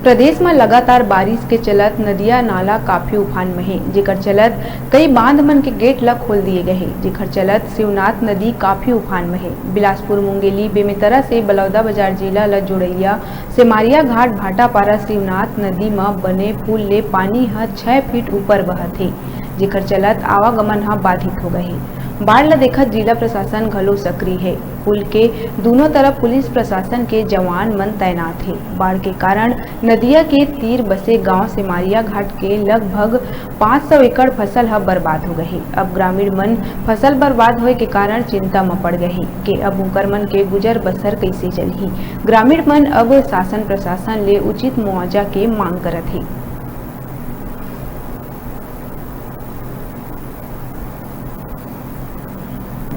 प्रदेश में लगातार बारिश के चलत नदिया नाला काफी उफान में है, जेकर चलत कई बांध मन के गेट ला खोल दिए गए हैं, जेकर चलत शिवनाथ नदी काफी उफान में है। बिलासपुर, मुंगेली, बेमेतरा से बलौदा बाजार जिला ला जोड़ैया सेमारिया घाट भाटापारा शिवनाथ नदी में बने पुल ले पानी 6 फीट ऊपर बहत है, जेकर चलत आवागमन बाधित हो गए। बाढ़ ला देखत जिला प्रशासन घलो सक्रिय है। पुल के दोनों तरफ पुलिस प्रशासन के जवान मन तैनात है। बाढ़ के कारण नदिया के तीर बसे गांव सेमारिया घाट के लगभग 500 एकड़ फसल बर्बाद हो गई। अब ग्रामीण मन फसल बर्बाद होए के कारण चिंता में पड़ गए कि अब उनकर मन के गुजर बसर कैसे चलही। ग्रामीण मन अब शासन प्रशासन ले उचित मुआवजा के मांग करत है।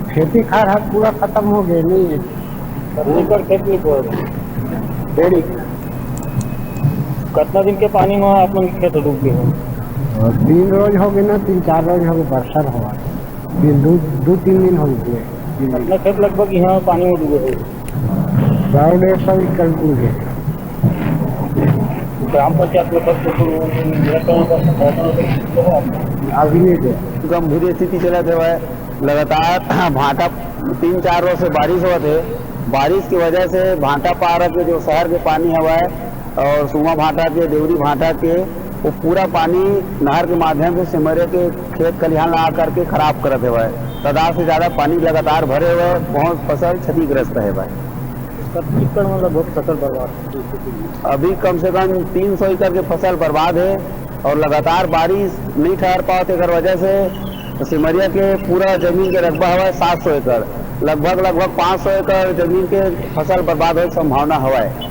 खेती खार पूरा खत्म हो गए नहीं खेती डेढ़ी कितना दिन के पानी में अपन खेत डूब गए हो? 3 रोज हो गए ना, 3-4 रोज हो गए। बरसात हुआ 2-3 दिन हो गए। अपना खेत लगभग यहाँ पानी में डूबे थे। 100-150 एकड़ डूब गए। ग्राम पंचायत अभी नहीं गए। गंभीर स्थिति चलत है। लगातार भाटा 3-4 रोज से बारिश हुआ थे। बारिश की वजह से भाटा पारा के जो शहर के पानी हवा है और सुमा भाटा के, देवरी भाटा के, वो पूरा पानी नहर के माध्यम से सिमरिया के खेत खलिहान ला करके खराब करते हुए तादाद से ज्यादा पानी लगातार भरे हुए बहुत फसल क्षतिग्रस्त है। बहुत फसल बर्बाद, अभी कम से कम 300 एकड़ के फसल बर्बाद है और लगातार बारिश नहीं ठहर पाते कर वजह से तो सिमरिया के पूरा जमीन के रकबा हवा है 700 एकड़। लगभग 500 एकड़ जमीन के फसल बर्बाद होने की संभावना हवा है।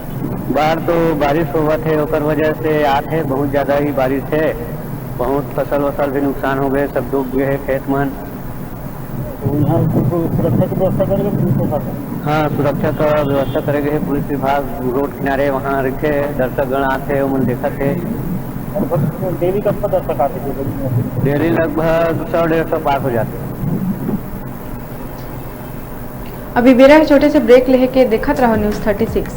बाहर तो बारिश हुआ थे ओकर वजह से आते बहुत ज्यादा ही बारिश है। बहुत फसल भी नुकसान हो गए, सब डूब गए खेत मन। सुरक्षा की व्यवस्था करेंगे पुलिस प्रशासन? हाँ, सुरक्षा का व्यवस्था करेंगे पुलिस विभाग। रोड किनारे वहाँ रखे दर्शक गण आते उन देखा थे। डेली कब दर्शक आते थे? डेली लगभग 100-150 पार हो जाते। अभी बेरा छोटे से ब्रेक लेके देखत रहो न्यूज़ 36।